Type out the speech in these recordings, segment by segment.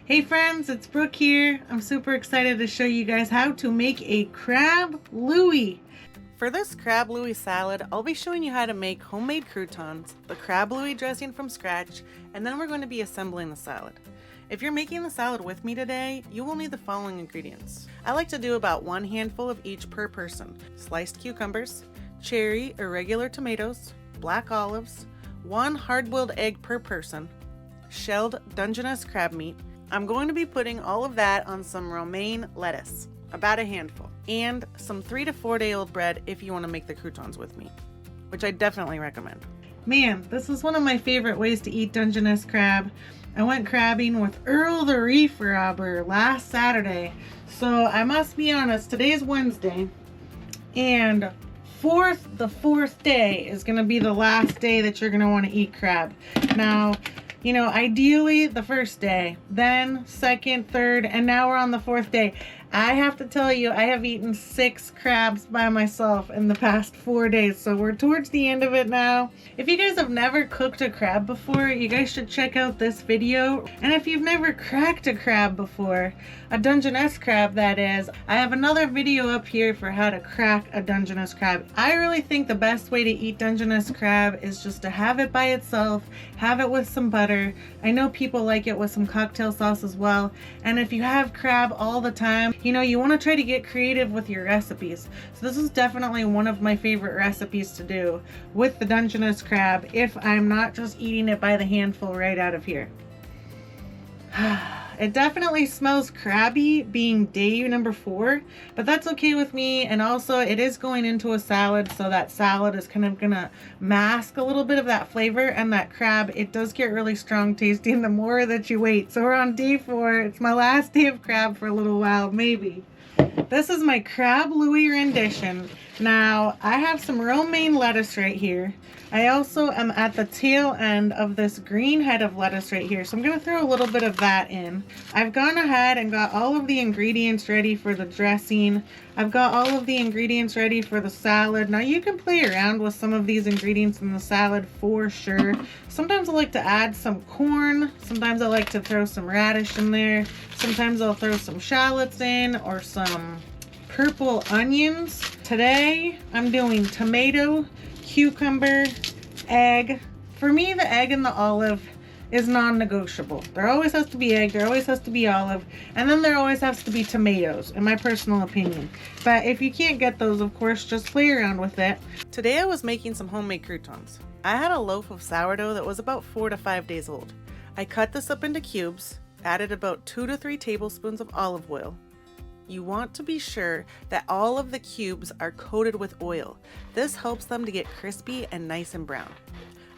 Hey friends, it's Brooke here. I'm super excited to show you guys how to make a crab Louie. For this crab Louie salad, I'll be showing you how to make homemade croutons, the crab Louie dressing from scratch, and then we're going to be assembling the salad. If you're making the salad with me today, you will need the following ingredients. I like to do about 1 handful of each per person. Sliced cucumbers, cherry or regular tomatoes, black olives, 1 hard-boiled egg per person, shelled dungeness crab meat. I'm going to be putting all of that on some romaine lettuce, about a handful, and some 3 to 4 day old bread if you want to make the croutons with me, which I definitely recommend. Man, this is one of my favorite ways to eat dungeness crab. I went crabbing with Earl the Reef Robber last Saturday, so I must be honest, today's Wednesday, and the fourth day is going to be the last day that you're going to want to eat crab. Now, you know, ideally the first day, then second, third, and now we're on the 4th day. I have to tell you, I have eaten 6 crabs by myself in the past 4 days, so we're towards the end of it now. If you guys have never cooked a crab before, you guys should check out this video. And if you've never cracked a crab before, a dungeness crab that is, I have another video up here for how to crack a dungeness crab. I really think the best way to eat dungeness crab is just to have it by itself, have it with some butter. I know people like it with some cocktail sauce as well. And if you have crab all the time, you know, you want to try to get creative with your recipes. So this is definitely one of my favorite recipes to do with the dungeness crab if I'm not just eating it by the handful right out of here. It definitely smells crabby being day number 4, but that's okay with me. And also it is going into a salad, so that salad is kind of gonna mask a little bit of that flavor, and that crab, it does get really strong tasting the more that you wait. So we're on day 4. It's my last day of crab for a little while, maybe. This is my crab Louie rendition. Now, I have some romaine lettuce right here. I also am at the tail end of this green head of lettuce right here, so I'm going to throw a little bit of that in. I've gone ahead and got all of the ingredients ready for the dressing. I've got all of the ingredients ready for the salad. Now, you can play around with some of these ingredients in the salad for sure. Sometimes I like to add some corn. Sometimes I like to throw some radish in there. Sometimes I'll throw some shallots in or some purple onions. Today, I'm doing tomato, cucumber, egg. For me, the egg and the olive is non-negotiable. There always has to be egg, there always has to be olive, and then there always has to be tomatoes, in my personal opinion. But if you can't get those, of course, just play around with it. Today I was making some homemade croutons. I had a loaf of sourdough that was about 4 to 5 days old. I cut this up into cubes, added about 2 to 3 tablespoons of olive oil. You want to be sure that all of the cubes are coated with oil. This helps them to get crispy and nice and brown.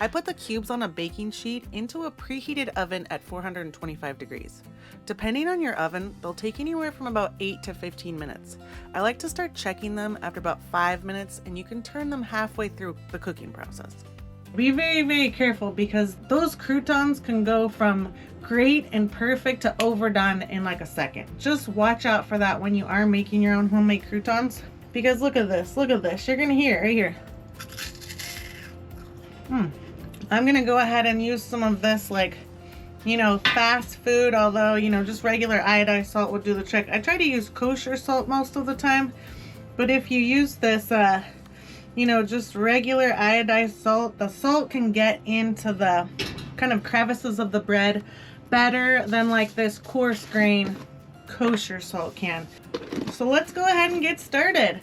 I put the cubes on a baking sheet into a preheated oven at 425 degrees. Depending on your oven, they'll take anywhere from about 8 to 15 minutes. I like to start checking them after about 5 minutes, and you can turn them halfway through the cooking process. Be very, very careful, because those croutons can go from great and perfect to overdone in like a second. Just watch out for that when you are making your own homemade croutons, because look at this, you're gonna hear it right here. I'm gonna go ahead and use some of this, like, you know, fast food, although, you know, just regular iodized salt would do the trick. I try to use kosher salt most of the time, but if you use this you know, just regular iodized salt, the salt can get into the kind of crevices of the bread better than like this coarse grain kosher salt can. So let's go ahead and get started.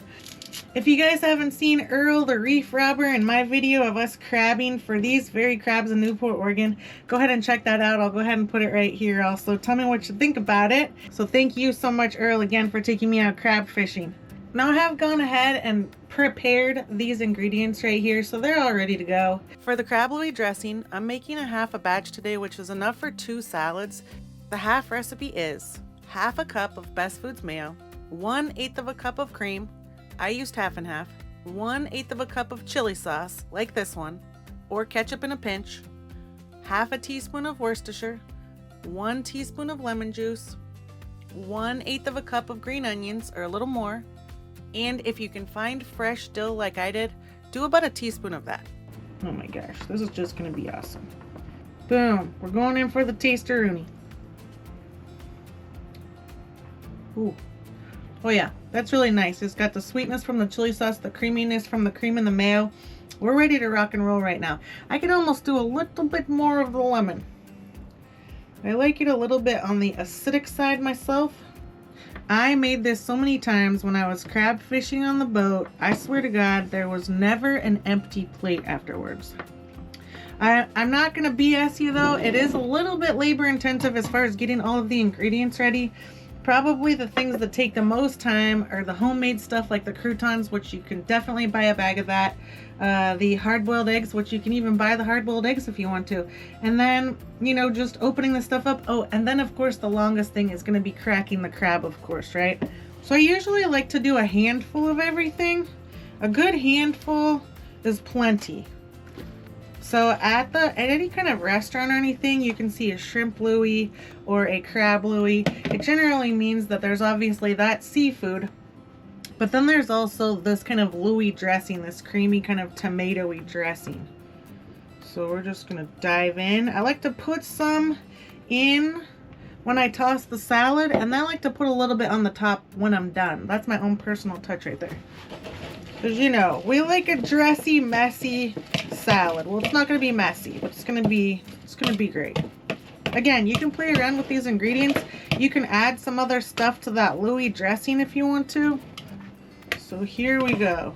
If you guys haven't seen Earl the Reef Robber and my video of us crabbing for these very crabs in Newport, Oregon, go ahead and check that out. I'll go ahead and put it right here also. Tell me what you think about it. So thank you so much, Earl, again for taking me out crab fishing. Now I have gone ahead and prepared these ingredients right here, so they're all ready to go. For the crab Louie dressing, I'm making a half a batch today, which is enough for 2 salads. The half recipe is half a cup of Best Foods mayo, 1/8 of a cup of cream, I used half and half, 1/8 of a cup of chili sauce, like this one, or ketchup in a pinch, half a teaspoon of Worcestershire, 1 teaspoon of lemon juice, 1/8 of a cup of green onions, or a little more. And if you can find fresh dill like I did, do about a teaspoon of that. Oh my gosh, this is just gonna be awesome. Boom, we're going in for the taster-rooney. Ooh. Oh yeah, that's really nice. It's got the sweetness from the chili sauce, the creaminess from the cream and the mayo. We're ready to rock and roll right now. I could almost do a little bit more of the lemon. I like it a little bit on the acidic side myself. I made this so many times when I was crab fishing on the boat. I swear to God, there was never an empty plate afterwards. I'm not going to BS you though. It is a little bit labor intensive as far as getting all of the ingredients ready. Probably the things that take the most time are the homemade stuff like the croutons, which you can definitely buy a bag of that. The hard-boiled eggs, which you can even buy the hard-boiled eggs if you want to. And then, you know, just opening the stuff up. Oh, and then of course the longest thing is going to be cracking the crab, of course, right? So I usually like to do a handful of everything. A good handful is plenty. So at any kind of restaurant or anything, you can see a shrimp Louie or a crab Louie. It generally means that there's obviously that seafood, but then there's also this kind of Louie dressing, this creamy kind of tomatoey dressing. So we're just gonna dive in. I like to put some in when I toss the salad, and then I like to put a little bit on the top when I'm done. That's my own personal touch right there. Because, you know, we like a dressy, messy salad. Well, it's not going to be messy, but it's going to be great. Again, you can play around with these ingredients. You can add some other stuff to that Louie dressing if you want to. So here we go.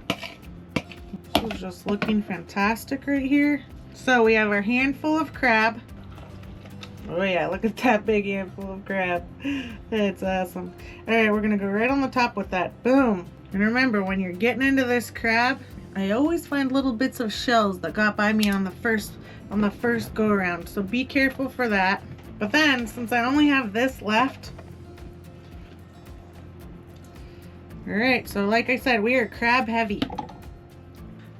This is just looking fantastic right here. So we have our handful of crab. Oh yeah, look at that big handful of crab. That's awesome. All right, we're going to go right on the top with that. Boom. And remember, when you're getting into this crab, I always find little bits of shells that got by me on the first go around. So be careful for that. But then, since I only have this left, all right, so like I said, we are crab heavy.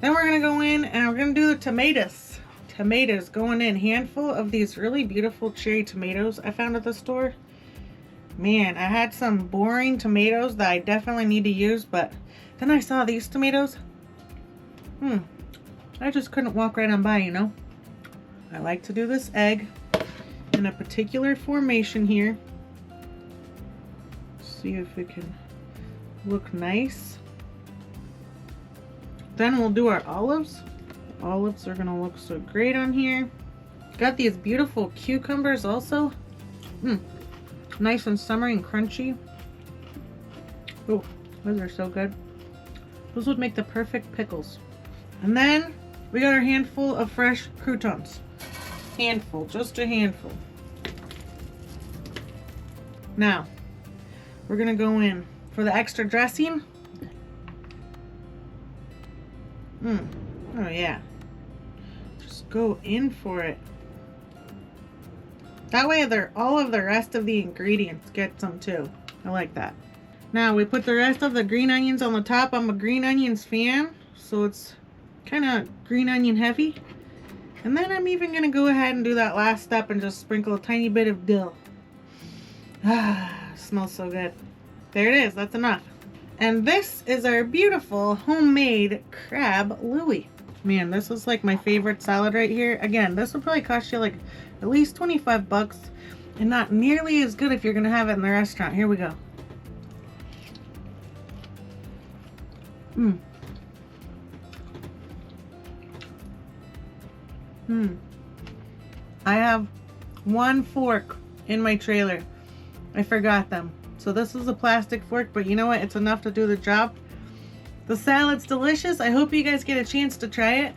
Then we're gonna go in and we're gonna do the tomatoes. Tomatoes going in, handful of these really beautiful cherry tomatoes I found at the store. Man, I had some boring tomatoes that I definitely need to use, but then I saw these tomatoes. I just couldn't walk right on by, you know. I like to do this egg in a particular formation here. See if it can look nice. Then we'll do our olives. Olives are gonna look so great on here. Got these beautiful cucumbers also. Nice and summery and crunchy. Oh, those are so good. Those would make the perfect pickles. And then we got our handful of fresh croutons. Handful, just a handful. Now, we're gonna go in for the extra dressing. Oh yeah. Just go in for it. That way all of the rest of the ingredients get some too. I like that. Now we put the rest of the green onions on the top. I'm a green onions fan, so it's kind of green onion heavy. And then I'm even going to go ahead and do that last step and just sprinkle a tiny bit of dill. Smells so good. There it is. That's enough. And this is our beautiful homemade crab Louie. Man, this is like my favorite salad right here. Again, this will probably cost you like at least 25 bucks and not nearly as good if you're going to have it in the restaurant. Here we go. I have one fork in my trailer. I forgot them. So this is a plastic fork, but you know what? It's enough to do the job. The salad's delicious. I hope you guys get a chance to try it.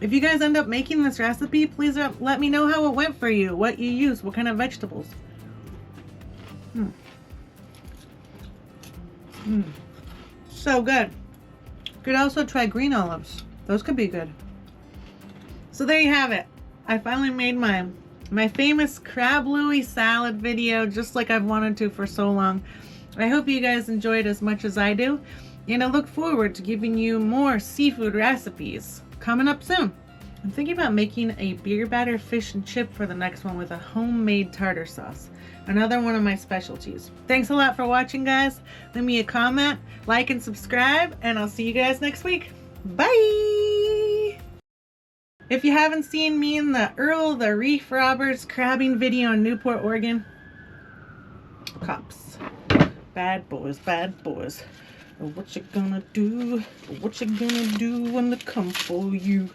If you guys end up making this recipe, please let me know how it went for you, what you use, what kind of vegetables. So good. Could also try green olives. Those could be good. So there you have it. I finally made my famous crab Louie salad video, just like I've wanted to for so long. I hope you guys enjoyed as much as I do, and I look forward to giving you more seafood recipes coming up soon. I'm thinking about making a beer batter fish and chip for the next one with a homemade tartar sauce. Another one of my specialties. Thanks a lot for watching, guys. Leave me a comment, like, and subscribe, and I'll see you guys next week. Bye! If you haven't seen me in the Earl the Reef Robbers crabbing video in Newport, Oregon, Cops. Bad boys, bad boys. What you gonna do? What you gonna do when they come for you?